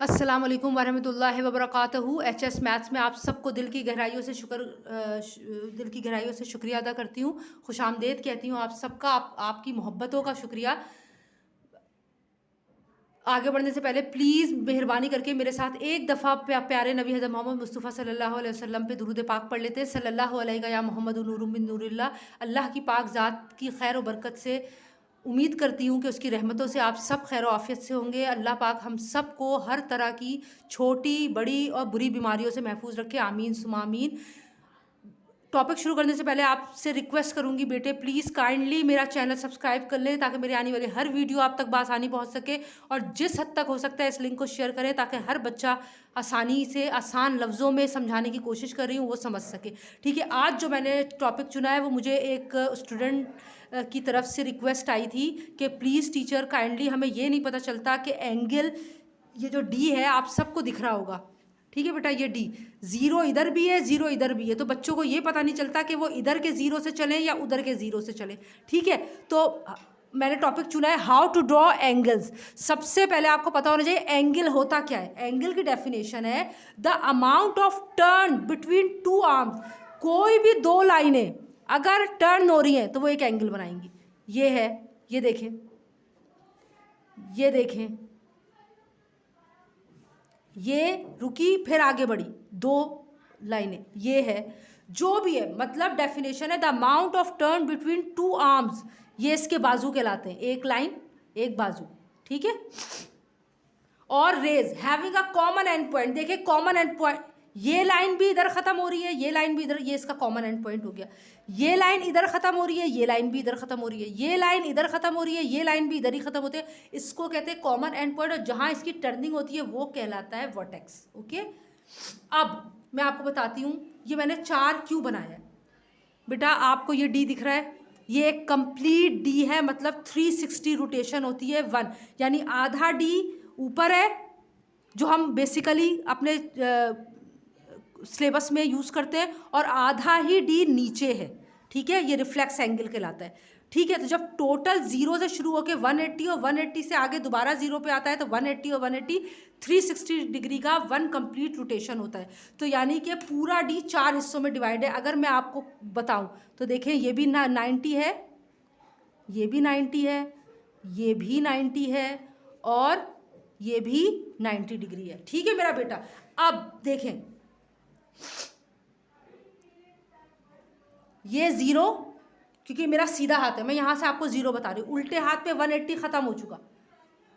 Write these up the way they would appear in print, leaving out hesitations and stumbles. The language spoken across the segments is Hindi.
अस्सलाम वालेकुम वरहमतुल्लाहि वबरकातुहू। एचएस मैथ्स में आप सबको दिल की गहराइयों से शुक्रिया अदा करती हूँ, खुशामदीद कहती हूँ आप सबका। आपकी मोहब्बतों का शुक्रिया। आगे बढ़ने से पहले प्लीज़ मेहरबानी करके मेरे साथ एक दफ़ा प्यारे नबी हज़रत मोहम्मद मुस्तफ़ा सल्लल्लाहु अलैहि वसल्लम पे दुरूद पाक पढ़ लेते हैं। सल्लल्लाहु अलैहि या मोहम्मद नूरुम मिन नूरिल्लाह। अल्लाह की पाक ज़ात की खैर और बरकत से उम्मीद करती हूँ कि उसकी रहमतों से आप सब खैर आफियत से होंगे। अल्लाह पाक हम सब को हर तरह की छोटी बड़ी और बुरी बीमारियों से महफूज रखे, आमीन सुमा आमीन। टॉपिक शुरू करने से पहले आपसे रिक्वेस्ट करूंगी बेटे, प्लीज़ काइंडली मेरा चैनल सब्सक्राइब कर लें ताकि मेरी आने वाली हर वीडियो आप तक बआसानी पहुंच सके, और जिस हद तक हो सकता है इस लिंक को शेयर करें ताकि हर बच्चा आसानी से आसान लफ्ज़ों में समझाने की कोशिश कर रही हूँ वो समझ सके। ठीक है, आज जो मैंने टॉपिक चुना है वो मुझे एक स्टूडेंट की तरफ से रिक्वेस्ट आई थी कि प्लीज़ टीचर काइंडली, हमें ये नहीं पता चलता कि एंगल, ये जो डी है आप सबको दिख रहा होगा, ठीक है बेटा, ये डी, ज़ीरो इधर भी है ज़ीरो इधर भी है, तो बच्चों को ये पता नहीं चलता कि वो इधर के ज़ीरो से चलें या उधर के ज़ीरो से चलें। ठीक है, तो मैंने टॉपिक चुना है हाउ टू ड्रॉ एंगल्स। सबसे पहले आपको पता होना चाहिए एंगल होता क्या है। एंगल की डेफिनेशन है the amount of turn between two arms. कोई भी दो लाइनें अगर टर्न हो रही हैं तो वो एक एंगल बनाएंगी। ये है, ये देखें, ये देखें, ये रुकी फिर आगे बढ़ी, दो लाइनें, ये है, जो भी है, मतलब डेफिनेशन है the amount of turn between two arms, ये इसके बाजू कहलाते हैं, एक लाइन एक बाजू। ठीक है, और rays having a common end point. देखिए कॉमन एंड पॉइंट, ये लाइन भी इधर खत्म हो रही है, ये लाइन भी इधर, ये इसका कॉमन एंड पॉइंट हो गया। ये लाइन इधर खत्म हो रही है, ये लाइन भी इधर खत्म हो रही है, ये लाइन इधर खत्म हो रही है, ये लाइन भी इधर ही खत्म होती है। इसको कहते हैं कॉमन एंड पॉइंट, और जहां इसकी टर्निंग होती है वो कहलाता है वर्टेक्स। ओके, अब मैं आपको बताती हूँ ये मैंने 4 क्यों बनाया है। बेटा आपको ये डी दिख रहा है, ये एक कंप्लीट डी है, मतलब 360 रोटेशन होती है 1, यानी आधा डी ऊपर है जो हम बेसिकली अपने सिलेबस में यूज़ करते हैं, और आधा ही डी नीचे है। ठीक है, ये रिफ्लेक्स एंगल कहलाता है। ठीक है, तो जब टोटल जीरो से शुरू होकर 180 और 180 से आगे दोबारा जीरो पे आता है तो 180 और 180 360 डिग्री का 1 कंप्लीट रोटेशन होता है। तो यानी कि पूरा डी 4 हिस्सों में डिवाइड है। अगर मैं आपको बताऊं तो देखें, ये भी 90 है, ये भी 90 है, ये भी 90 है, और ये भी 90 डिग्री है। ठीक है मेरा बेटा, अब देखें, ये ज़ीरो, क्योंकि मेरा सीधा हाथ है, मैं यहाँ से आपको ज़ीरो बता रही हूँ, उल्टे हाथ पे 180 ख़त्म हो चुका।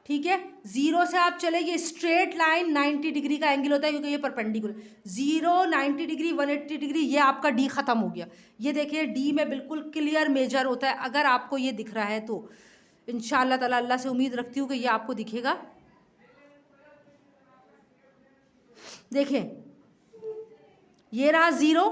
ठीक है, ज़ीरो से आप चले, ये स्ट्रेट लाइन 90 डिग्री का एंगल होता है क्योंकि ये परपेंडिकुलर, 0 90 डिग्री 180 डिग्री, ये आपका डी ख़त्म हो गया। ये देखिए डी में बिल्कुल क्लियर मेजर होता है। अगर आपको ये दिख रहा है तो इंशाअल्लाह ताला, अल्लाह से उम्मीद रखती हूँ कि ये आपको दिखेगा। देखें, ये रहा ज़ीरो,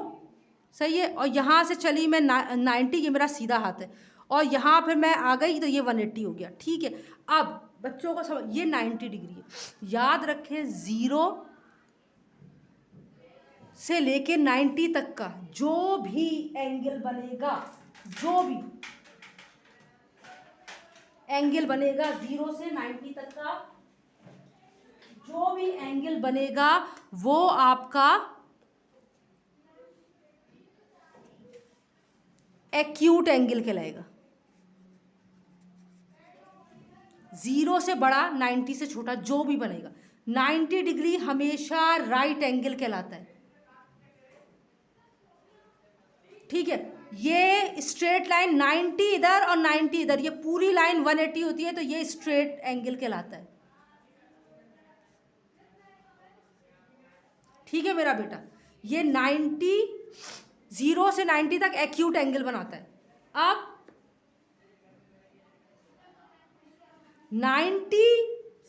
सही है, और यहाँ से चली मैं 90, ये मेरा सीधा हाथ है, और यहाँ फिर मैं आ गई तो ये 180 हो गया। ठीक है, अब बच्चों को समझ, ये 90 डिग्री है, याद रखें 0 से लेके 90 तक का जो भी एंगल बनेगा, जो भी एंगल बनेगा 0 से 90 तक का जो भी एंगल बनेगा वो आपका एक्यूट एंगल कहलाएगा। 0 से बड़ा 90 से छोटा जो भी बनेगा, 90 डिग्री हमेशा राइट एंगल कहलाता है। ठीक है, ये स्ट्रेट लाइन 90 इधर और 90 इधर, ये पूरी लाइन 180 होती है, तो ये स्ट्रेट एंगल कहलाता है। ठीक है मेरा बेटा, ये 90, 0 से 90 तक एक्यूट एंगल बनाता है। अब 90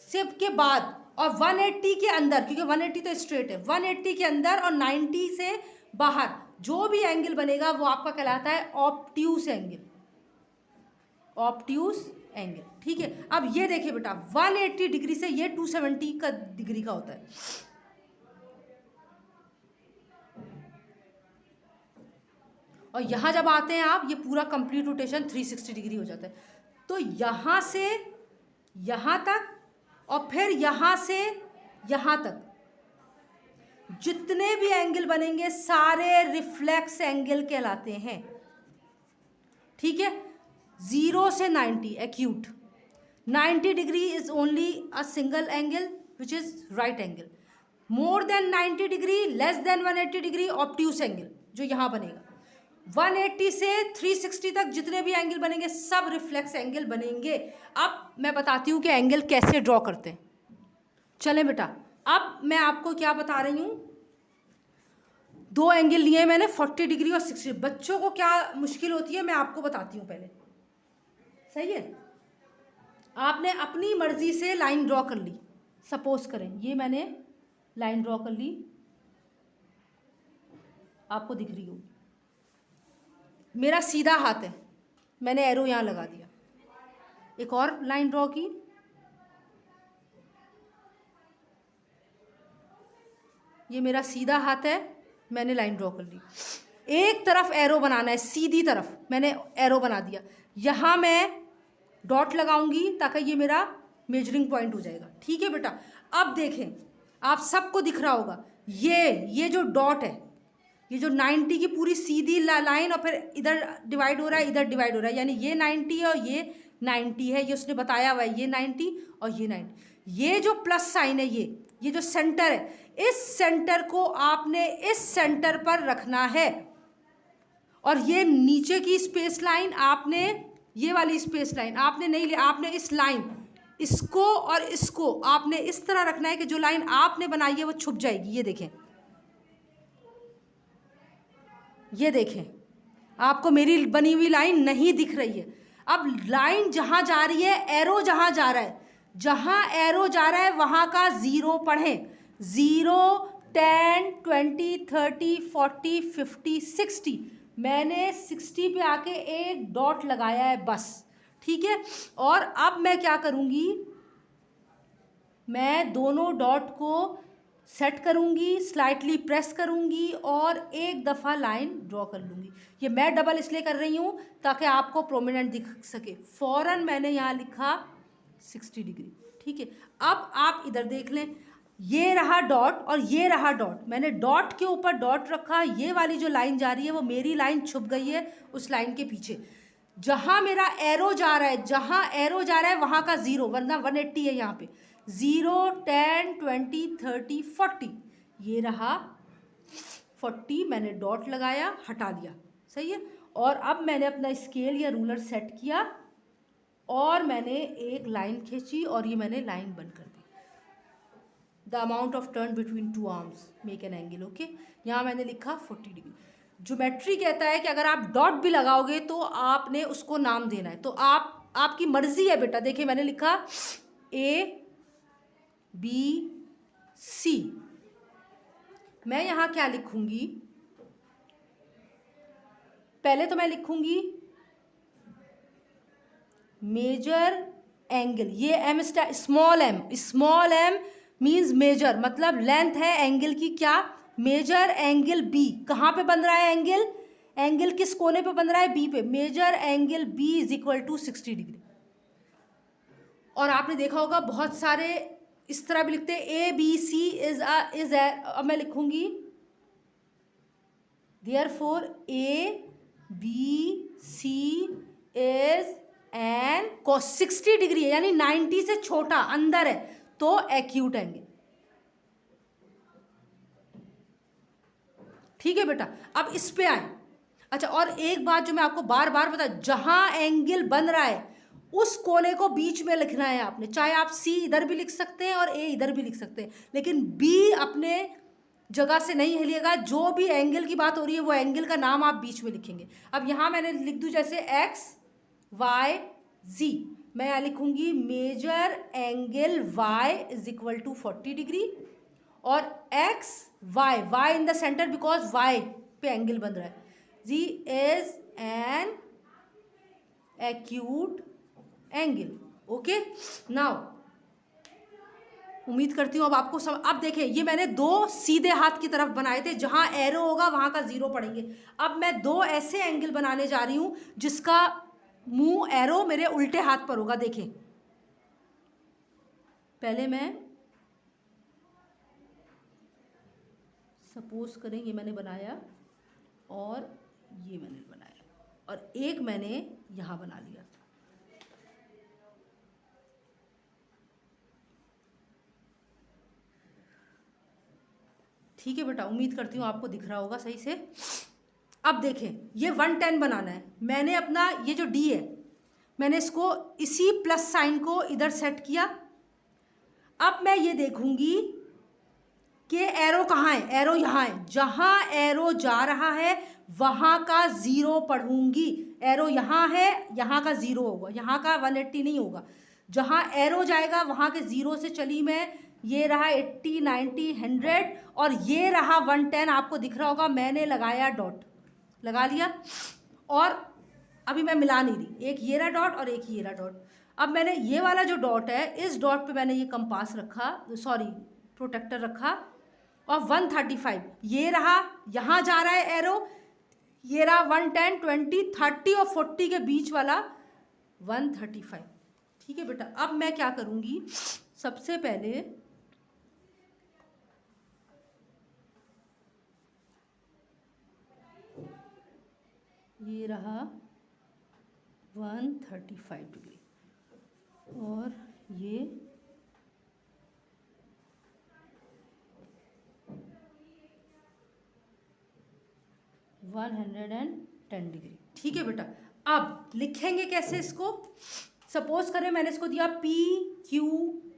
से के बाद और 180 के अंदर, क्योंकि 180 तो स्ट्रेट है, 180 के अंदर और 90 से बाहर जो भी एंगल बनेगा वो आपका कहलाता है ऑब्ट्यूस एंगल, ऑब्ट्यूस एंगल। ठीक है, अब ये देखिए बेटा, 180 डिग्री से ये 270 का डिग्री का होता है। और यहाँ जब आते हैं आप, ये पूरा कंप्लीट रोटेशन 360 डिग्री हो जाता है। तो यहाँ से यहाँ तक और फिर यहाँ से यहाँ तक जितने भी एंगल बनेंगे सारे रिफ्लेक्स एंगल कहलाते हैं, ठीक है। 0 से 90 acute, 90 degree is only a single angle which is right angle, more than 90 degree, less than 180 degree obtuse angle जो यहाँ बनेगा। 180 से 360 तक जितने भी एंगल बनेंगे सब रिफ्लेक्स एंगल बनेंगे। अब मैं बताती हूँ कि एंगल कैसे ड्रॉ करते हैं। चलें बेटा, अब मैं आपको क्या बता रही हूँ, दो एंगल लिए मैंने 40 डिग्री और 60। बच्चों को क्या मुश्किल होती है मैं आपको बताती हूँ पहले, सही है। आपने अपनी मर्जी से लाइन ड्रॉ कर ली, सपोज करें ये मैंने लाइन ड्रॉ कर ली, आपको दिख रही होगी, मेरा सीधा हाथ है, मैंने एरो यहाँ लगा दिया। एक और लाइन ड्रॉ की, ये मेरा सीधा हाथ है, मैंने लाइन ड्रॉ कर ली। एक तरफ एरो बनाना है, सीधी तरफ मैंने एरो बना दिया, यहाँ मैं डॉट लगाऊंगी ताकि ये मेरा मेजरिंग पॉइंट हो जाएगा, ठीक है बेटा। अब देखें, आप सबको दिख रहा होगा ये जो डॉट है, ये जो 90 की पूरी सीधी लाइन और फिर इधर डिवाइड हो रहा है, इधर डिवाइड हो रहा है, यानी ये 90 है और ये 90 है, ये उसने बताया हुआ है, ये 90 और ये 90। ये जो प्लस साइन है, ये जो सेंटर है, इस सेंटर को आपने इस सेंटर पर रखना है, और ये नीचे की स्पेस लाइन आपने, ये वाली स्पेस लाइन आपने नहीं लिया, आपने इस लाइन, इसको और इसको आपने इस तरह रखना है कि जो लाइन आपने बनाई है वो छुप जाएगी। ये देखें, ये देखें, आपको मेरी बनी हुई लाइन नहीं दिख रही है। अब लाइन जहाँ जा रही है, एरो जहाँ जा रहा है, जहाँ एरो जा रहा है वहाँ का ज़ीरो पढ़ें। 0, 10, 20, 30, 40, 50, 60। मैंने 60 पे आके एक डॉट लगाया है बस, ठीक है। और अब मैं क्या करूँगी, मैं दोनों डॉट को सेट करूँगी, स्लाइटली प्रेस करूँगी और एक दफ़ा लाइन ड्रॉ कर लूँगी। ये मैं डबल इसलिए कर रही हूँ ताकि आपको प्रोमिनेंट दिख सके। फ़ौरन मैंने यहाँ लिखा 60 डिग्री, ठीक है। अब आप इधर देख लें, ये रहा डॉट और ये रहा डॉट, मैंने डॉट के ऊपर डॉट रखा, ये वाली जो लाइन जा रही है वो मेरी लाइन छुप गई है उस लाइन के पीछे। जहाँ मेरा एरो जा रहा है, जहाँ एरो जा रहा है वहाँ का ज़ीरो, वरना 180 है यहाँ पे। 0, 10, 20, 30, 40, ये रहा 40, मैंने डॉट लगाया, हटा दिया, सही है। और अब मैंने अपना स्केल या रूलर सेट किया और मैंने एक लाइन खींची और ये मैंने लाइन बंद कर दी। The amount of turn between two arms make an angle, okay. यहाँ मैंने लिखा 40 डिग्री। ज्योमेट्री कहता है कि अगर आप डॉट भी लगाओगे तो आपने उसको नाम देना है, तो आपकी मर्जी है बेटा। देखिए मैंने लिखा ABC, मैं यहाँ क्या लिखूंगी, पहले तो मैं लिखूंगी मेजर एंगल, ये m small m means measure, मतलब लेंथ है एंगल की, क्या, मेजर एंगल बी। कहाँ पे बन रहा है एंगल, एंगल किस कोने पे बन रहा है, बी पे। Measure angle B is equal to 60 degree. और आपने देखा होगा बहुत सारे इस तरह भी लिखते हैं ABC इज अब मैं लिखूंगी therefore ABC is an cos 60 degree है, यानी 90 से छोटा अंदर है तो एक्यूट एंगल, ठीक है बेटा। अब इस पे आए। अच्छा, और एक बात जो मैं आपको बार बार बता, जहां एंगल बन रहा है उस कोने को बीच में लिखना है आपने। चाहे आप C इधर भी लिख सकते हैं और A इधर भी लिख सकते हैं, लेकिन B अपने जगह से नहीं हिलिएगा। जो भी एंगल की बात हो रही है वो एंगल का नाम आप बीच में लिखेंगे। अब यहाँ मैंने लिख दूँ जैसे X Y Z, मैं यहाँ लिखूंगी major angle Y is equal to 40 degree और X Y in the centre because Y पे एंगल बन रहा है। Z is an acute angle, okay. Now उम्मीद करती हूँ अब आपको अब देखें, ये मैंने दो सीधे हाथ की तरफ बनाए थे, जहाँ एरो होगा वहाँ का ज़ीरो पड़ेंगे। अब मैं दो ऐसे एंगल बनाने जा रही हूँ जिसका मुंह एरो मेरे उल्टे हाथ पर होगा। देखें, पहले मैं सपोज करें ये मैंने बनाया और ये मैंने बनाया और एक मैंने यहाँ बना लिया। ठीक है बेटा, उम्मीद करती हूँ आपको दिख रहा होगा सही से। अब देखें, ये 110 बनाना है। मैंने अपना ये जो डी है, मैंने इसको इसी प्लस साइन को इधर सेट किया। अब मैं ये देखूंगी कि एरो कहाँ है। एरो यहाँ है। जहाँ एरो जा रहा है वहाँ का ज़ीरो पढ़ूंगी। एरो यहाँ है, यहाँ का ज़ीरो होगा, यहाँ का 180 नहीं होगा। जहाँ एरो जाएगा वहाँ के ज़ीरो से चली मैं। ये रहा 80, 90, 100 और ये रहा 110। आपको दिख रहा होगा, मैंने लगाया डॉट, लगा लिया। और अभी मैं मिला नहीं रही, एक ये रहा डॉट और एक ये रहा डॉट। अब मैंने ये वाला जो डॉट है, इस डॉट पे मैंने ये कंपास रखा, सॉरी प्रोटेक्टर रखा और 135 ये रहा, यहाँ जा रहा है एरो। ये रहा 110, 20, 30 और 40 के बीच वाला 135। ठीक है बेटा, अब मैं क्या करूँगी, सबसे पहले ये रहा 135 डिग्री और ये 110 डिग्री। ठीक है बेटा, अब लिखेंगे कैसे इसको। सपोज करें मैंने इसको दिया पी क्यू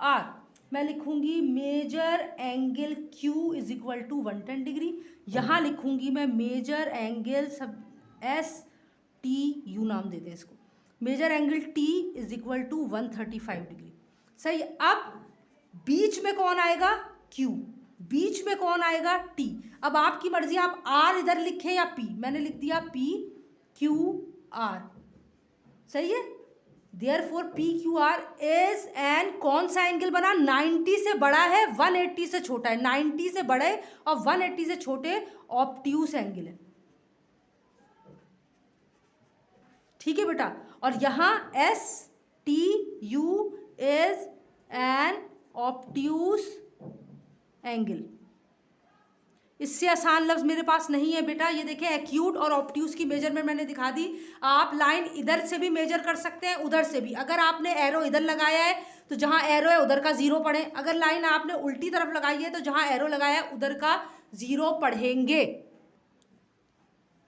आर, मैं लिखूंगी major angle Q is equal to 110 degree. यहाँ लिखूंगी मैं मेजर एंगल, सब एस टी यू नाम देते हैं इसको, measure angle T is equal to 135 degree. सही। अब बीच में कौन आएगा, क्यू, बीच में कौन आएगा, टी। अब आपकी मर्जी, आप आर इधर लिखें या पी। मैंने लिख दिया पी क्यू आर। सही है। Therefore P Q R is an, कौन सा एंगल बना, 90 से बड़ा है 180 से छोटा है। 90 से बड़े और 180 से छोटे ऑब्ट्यूस एंगल है। ठीक है बेटा, और यहाँ S T you is an obtuse angle. इससे आसान लफ्ज़ मेरे पास नहीं है बेटा। ये देखें, एक्यूट और ऑब्ट्यूस की मेजरमेंट मैंने दिखा दी। आप लाइन इधर से भी मेजर कर सकते हैं, उधर से भी। अगर आपने एरो इधर लगाया है तो जहाँ एरो है उधर का ज़ीरो पढ़ें। अगर लाइन आपने उल्टी तरफ लगाई है तो जहाँ एरो लगाया है उधर का ज़ीरो पढ़ेंगे।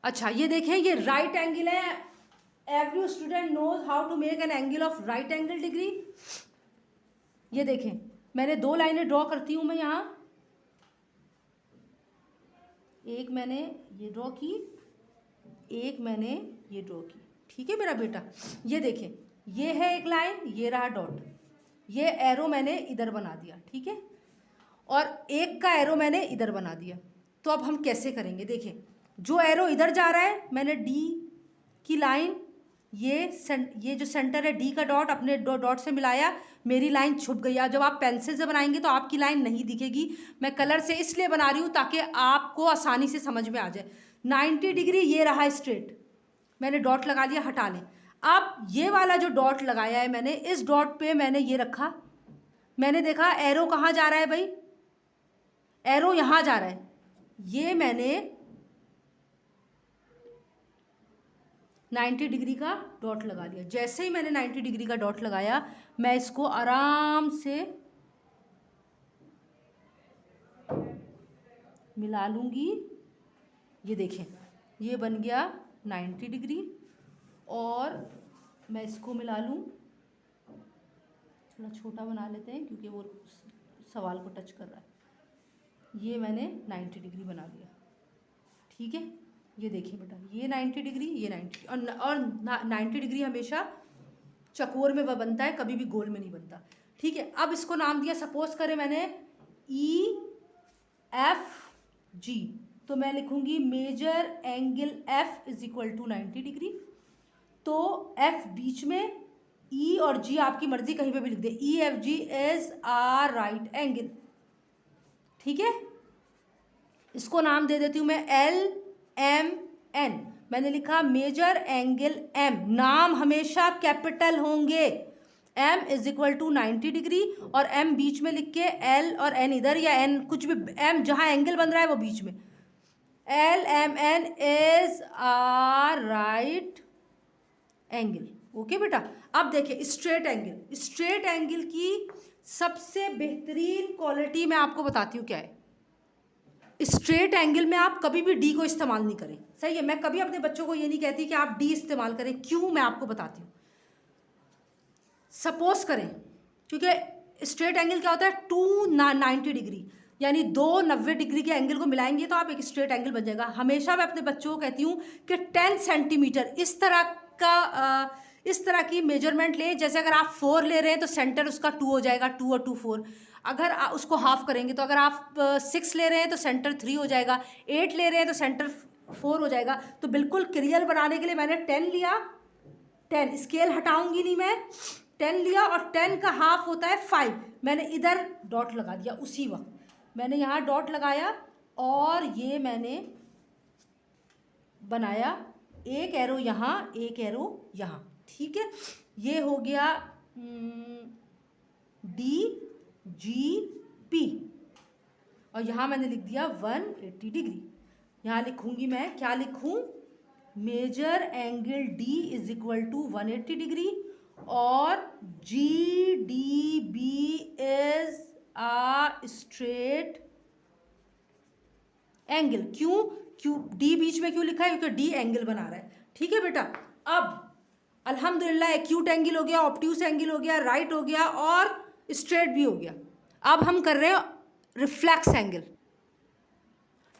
अच्छा, ये देखें, ये राइट एंगल है। Every student knows how to make an angle of right angle degree. ये देखें, मैंने दो लाइनें ड्रॉ करती हूँ मैं यहाँ। एक मैंने ये ड्रॉ की, एक मैंने ये ड्रॉ की। ठीक है मेरा बेटा, ये देखें, ये है एक लाइन, ये रहा डॉट, ये एरो मैंने इधर बना दिया। ठीक है, और एक का एरो मैंने इधर बना दिया। तो अब हम कैसे करेंगे, देखें, जो एरो इधर जा रहा है, मैंने डी की लाइन, ये जो सेंटर है डी का डॉट, अपने डॉट से मिलाया, मेरी लाइन छुप गई। जब आप पेंसिल से बनाएंगे तो आपकी लाइन नहीं दिखेगी। मैं कलर से इसलिए बना रही हूँ ताकि आपको आसानी से समझ में आ जाए। 90 डिग्री ये रहा स्ट्रेट, मैंने डॉट लगा लिया, हटा लें। अब ये वाला जो डॉट लगाया है मैंने, इस डॉट पे मैंने ये रखा, मैंने देखा एरो कहाँ जा रहा है भाई, एरो यहाँ जा रहा है। ये मैंने 90 डिग्री का डॉट लगा लिया। जैसे ही मैंने 90 डिग्री का डॉट लगाया, मैं इसको आराम से मिला लूँगी। ये देखें, ये बन गया 90 डिग्री। और मैं इसको मिला लूँ, थोड़ा छोटा बना लेते हैं क्योंकि वो सवाल को टच कर रहा है। ये मैंने 90 डिग्री बना लिया। ठीक है, ये देखिए बेटा, ये 90 डिग्री, ये 90 और 90 डिग्री हमेशा चकोर में बनता है, कभी भी गोल में नहीं बनता। ठीक है, अब इसको नाम दिया, सपोज करें मैंने ई एफ जी, तो मैं लिखूंगी major angle F is equal to 90 degree. तो एफ बीच में, ई और जी आपकी मर्जी कहीं पे भी लिख दे। E F G is a right angle. ठीक है, इसको नाम दे देती हूँ मैं एल एम एन। मैंने लिखा मेजर एंगल एम, नाम हमेशा कैपिटल होंगे। m is equal to 90 degree और m बीच में लिख के l और n इधर या n कुछ भी, m जहाँ एंगल बन रहा है वो बीच में, l m n is a right angle. Okay बेटा, अब देखिए स्ट्रेट एंगल, स्ट्रेट एंगल की सबसे बेहतरीन क्वालिटी मैं आपको बताती हूँ क्या है। स्ट्रेट एंगल में आप कभी भी डी को इस्तेमाल नहीं करें, सही है। मैं कभी अपने बच्चों को ये नहीं कहती कि आप डी इस्तेमाल करें, क्यों मैं आपको बताती हूँ। सपोज करें, क्योंकि स्ट्रेट एंगल क्या होता है, 290 डिग्री, यानी 290 डिग्री के एंगल को मिलाएंगे तो आप एक स्ट्रेट एंगल बन जाएगा। हमेशा मैं अपने बच्चों को कहती हूँ कि 10 सेंटीमीटर इस तरह की मेजरमेंट ले, जैसे अगर आप 4 ले रहे हैं तो सेंटर उसका 2 हो जाएगा, 2 और 2 4। अगर उसको हाफ करेंगे तो अगर आप 6 ले रहे हैं तो सेंटर 3 हो जाएगा, 8 ले रहे हैं तो सेंटर 4 हो जाएगा। तो बिल्कुल क्लियर बनाने के लिए मैंने 10 लिया, 10 स्केल हटाऊंगी नहीं मैं, 10 लिया और 10 का हाफ होता है 5। मैंने इधर डॉट लगा दिया, उसी वक्त मैंने यहाँ डॉट लगाया और ये मैंने बनाया एक एरो यहाँ, एक एरो यहाँ, ठीक है। ये हो गया डी जी पी और यहाँ मैंने लिख दिया 180 डिग्री। यहाँ लिखूंगी मैं, क्या लिखूं, major angle D is equal to 180 degree और G D B is a straight angle. क्यों डी बीच में क्यों लिखा है, क्योंकि डी एंगल बना रहा है, ठीक है बेटा। अब अल्हम्दुलिल्लाह एक्यूट एंगल हो गया, ऑब्ट्यूस एंगल हो गया, राइट हो गया और स्ट्रेट भी हो गया। अब हम कर रहे हैं रिफ्लेक्स एंगल,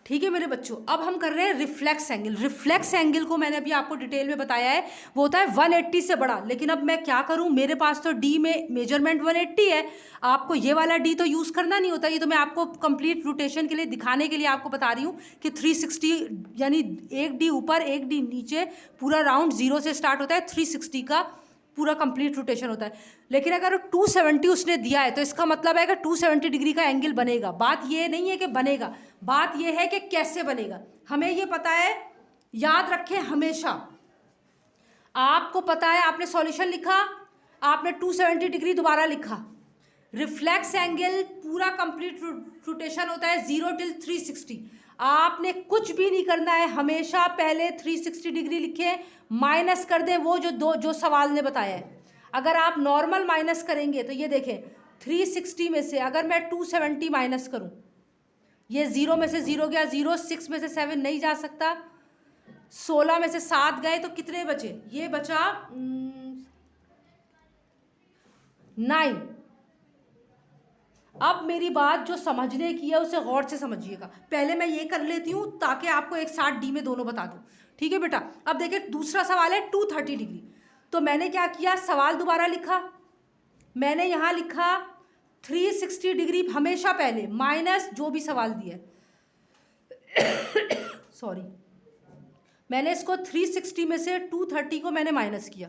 ठीक है मेरे बच्चों। अब हम कर रहे हैं रिफ्लेक्स एंगल। रिफ्लेक्स एंगल को मैंने अभी आपको डिटेल में बताया है, वो होता है 180 से बड़ा। लेकिन अब मैं क्या करूं, मेरे पास तो डी में मेजरमेंट 180 है, आपको ये वाला डी तो यूज़ करना नहीं होता। ये तो मैं आपको कंप्लीट रोटेशन के लिए दिखाने के लिए आपको बता रही हूँ कि 360 यानी एक डी ऊपर एक डी नीचे, पूरा राउंड 0 से स्टार्ट होता है, 360 का पूरा कंप्लीट रोटेशन होता है। लेकिन अगर 270 उसने दिया है तो इसका मतलब है कि 270 डिग्री का एंगल बनेगा। बात ये नहीं है कि बनेगा, बात ये है कि कैसे बनेगा, हमें ये पता है। याद रखें हमेशा, आपको पता है, आपने सॉल्यूशन लिखा, आपने 270 डिग्री दोबारा लिखा। रिफ्लेक्स एंगल पूरा कंप्लीट रोटेशन होता है 0 till 360। आपने कुछ भी नहीं करना है, हमेशा पहले 360 डिग्री लिखें, माइनस कर दें वो जो सवाल ने बताया है। अगर आप नॉर्मल माइनस करेंगे तो ये देखें 360 में से अगर मैं 270 माइनस करूं, ये 0 में से 0 गया 0, 6 में से 7 नहीं जा सकता, 16 में से 7 गए तो कितने बचे, ये बचा 9। अब मेरी बात जो समझने की है उसे गौर से समझिएगा। पहले मैं ये कर लेती हूँ ताकि आपको एक साथ डी में दोनों बता दूँ, ठीक है बेटा। अब देखिए दूसरा सवाल है 230 डिग्री। तो मैंने क्या किया, सवाल दोबारा लिखा, मैंने यहाँ लिखा 360 डिग्री हमेशा पहले, माइनस जो भी सवाल दिया सॉरी, मैंने इसको 360 में से 230 को मैंने माइनस किया,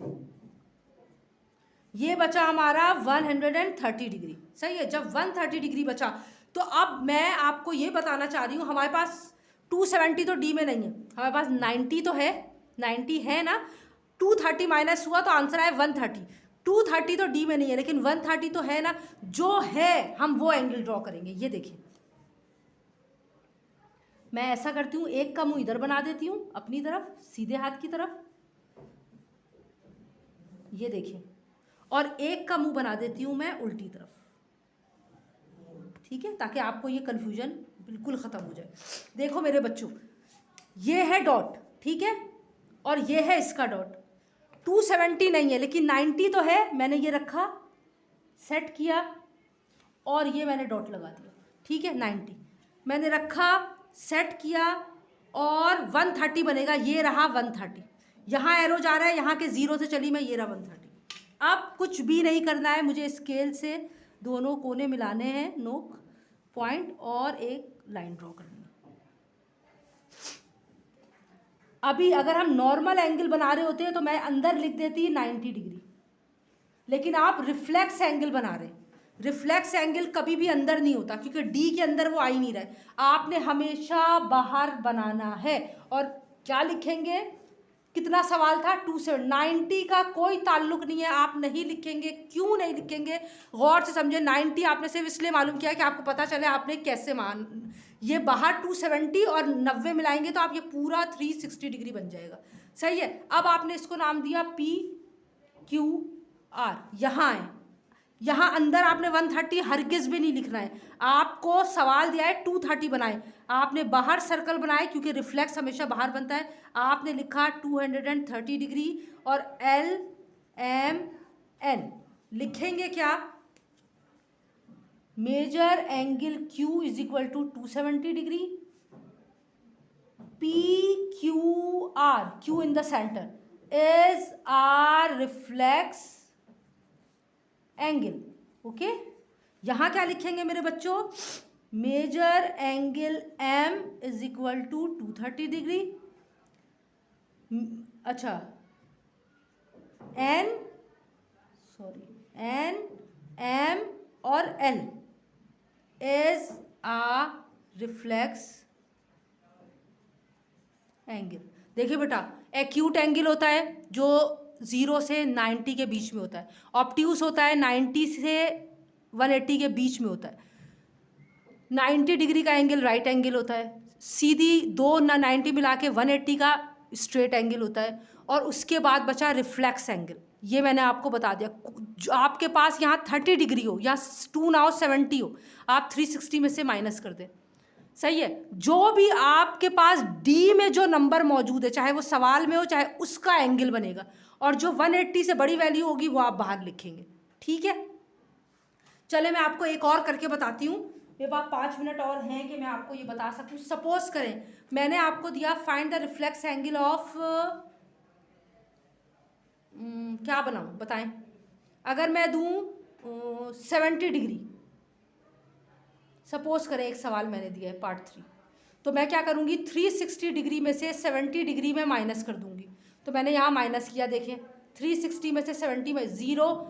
ये बचा हमारा 130 डिग्री, सही है। जब 130 डिग्री बचा तो अब मैं आपको ये बताना चाह रही हूँ, हमारे पास 270 तो डी में नहीं है, हमारे पास 90 तो है, 90 है ना। 230 माइनस हुआ तो आंसर आया 130। 230 तो डी में नहीं है लेकिन 130 तो है ना, जो है हम वो एंगल ड्रॉ करेंगे। ये देखिए मैं ऐसा करती हूँ, एक का मुंह इधर बना देती हूँ अपनी तरफ, सीधे हाथ की तरफ, ये देखिए, और एक का मुंह बना देती हूँ मैं उल्टी तरफ, ठीक है, ताकि आपको ये कन्फ्यूजन बिल्कुल ख़त्म हो जाए। देखो मेरे बच्चों, ये है डॉट, ठीक है, और ये है इसका डॉट। 270 नहीं है लेकिन 90 तो है, मैंने ये रखा, सेट किया और ये मैंने डॉट लगा दिया, ठीक है। 90 मैंने रखा, सेट किया और 130 बनेगा, ये रहा 130। यहाँ एरो जा रहा है, यहाँ के 0 से चली मैं, ये रहा 130। अब कुछ भी नहीं करना है, मुझे स्केल से दोनों कोने मिलाने हैं, नोक पॉइंट, और एक लाइन ड्रॉ करनी है। अभी अगर हम नॉर्मल एंगल बना रहे होते हैं तो मैं अंदर लिख देती 90 डिग्री, लेकिन आप रिफ्लेक्स एंगल बना रहे हैं। रिफ्लेक्स एंगल कभी भी अंदर नहीं होता क्योंकि डी के अंदर वो आ ही नहीं रहा है, आपने हमेशा बाहर बनाना है। और क्या लिखेंगे, कितना सवाल था 290 का कोई ताल्लुक नहीं है, आप नहीं लिखेंगे। क्यों नहीं लिखेंगे, गौर से समझे। 90 आपने सिर्फ इसलिए मालूम किया कि आपको पता चले आपने कैसे मान, ये बाहर 270 और 90 मिलाएंगे तो आप ये पूरा 360 डिग्री बन जाएगा। सही है। अब आपने इसको नाम दिया PQR। यहाँ है, यहाँ अंदर आपने 130 हरगिज भी नहीं लिखना है, आपको सवाल दिया है 230 बनाए, आपने बाहर सर्कल बनाए क्योंकि रिफ्लेक्स हमेशा बाहर बनता है। आपने लिखा 230 डिग्री और LMN लिखेंगे क्या, major angle Q is equal to 270 degree, PQR, Q in the center is our reflex angle. Okay, यहाँ क्या लिखेंगे मेरे बच्चों, major angle M is equal to 230 degree. अच्छा, N M और L is a reflex angle. देखिए बेटा, एक्यूट एंगल होता है जो 0 से 90 के बीच में होता है, ऑब्ट्यूस होता है 90 से 180 के बीच में होता है, 90 डिग्री का एंगल राइट एंगल होता है, सीधी 90 मिला के 180 का स्ट्रेट एंगल होता है, और उसके बाद बचा रिफ्लेक्स एंगल। ये मैंने आपको बता दिया। जो आपके पास यहाँ 30 डिग्री हो या 2 ना हो 70 हो, आप 360 में से माइनस कर दें। सही है। जो भी आपके पास डी में जो नंबर मौजूद है, चाहे वो सवाल में हो चाहे उसका एंगल बनेगा, और जो 180 से बड़ी वैल्यू होगी वो आप बाहर लिखेंगे। ठीक है, चले मैं आपको एक और करके बताती हूँ। मेरे पास 5 मिनट और हैं कि मैं आपको ये बता सकूँ। सपोज करें मैंने आपको दिया find the reflex angle of, क्या बनाऊँ बताएं। अगर मैं दूँ 70 डिग्री, सपोज करें एक सवाल मैंने दिया है पार्ट 3, तो मैं क्या करूँगी 360 डिग्री में से 70 डिग्री में माइनस कर दूँगी। तो मैंने यहाँ माइनस किया, देखें 360 में से 70 में 0,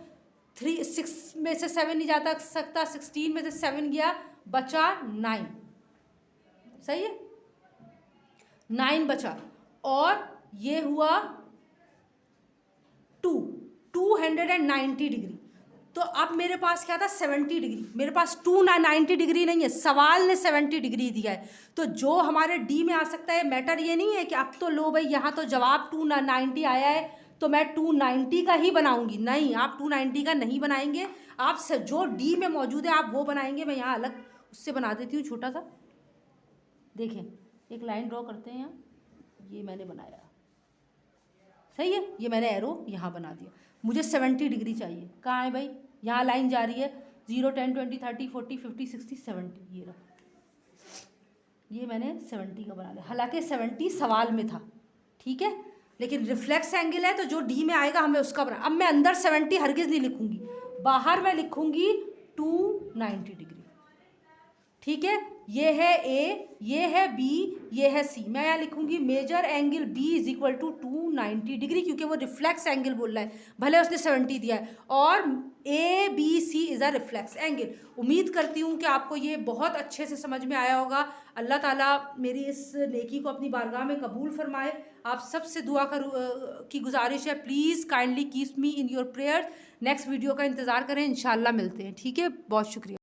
6 में से 7 नहीं जाता सकता, 16 में से 7 गया, बचा 9। सही है, 9 बचा, और ये हुआ 290 डिग्री। तो अब मेरे पास क्या था 70 डिग्री, मेरे पास 290 डिग्री नहीं है, सवाल ने 70 डिग्री दिया है। तो जो हमारे डी में आ सकता है, मैटर ये नहीं है कि अब तो लो भाई यहाँ तो जवाब 290 आया है तो मैं 290 का ही बनाऊंगी, नहीं, आप 290 का नहीं बनाएंगे, आप जो डी में मौजूद है आप वो बनाएंगे। मैं यहाँ अलग उससे बना देती हूँ छोटा सा, देखें एक लाइन ड्रॉ करते हैं यहाँ, ये मैंने बनाया, सही है, ये मैंने एरो यहाँ बना दिया। मुझे 70 डिग्री चाहिए, कहाँ है भाई, यहाँ लाइन जा रही है 0, 10, 20, 30, 40, 50, 60, 70, ये रहा, ये मैंने 70 का बना लिया। हालांकि 70 सवाल में था, ठीक है, लेकिन रिफ्लेक्स एंगल है तो जो डी में आएगा हमें उसका बना। अब मैं अंदर 70 हरगिज़ नहीं लिखूंगी, बाहर मैं लिखूंगी 290 डिग्री। ठीक है, ये है ए, ये है बी, ये है सी। मैं यहाँ लिखूंगी major angle B is equal to 290 degree, क्योंकि वो रिफ्लेक्स एंगल बोल रहा है, भले उसने 70 दिया है, और A B C is a reflex angle. उम्मीद करती हूँ कि आपको ये बहुत अच्छे से समझ में आया होगा। अल्लाह ताला मेरी इस नेकी को अपनी बारगाह में कबूल फरमाए। आप सबसे दुआ की गुजारिश है, please kindly keep me in your prayers. Next video का इंतज़ार करें, इंशाल्लाह मिलते हैं। ठीक है, बहुत शुक्रिया।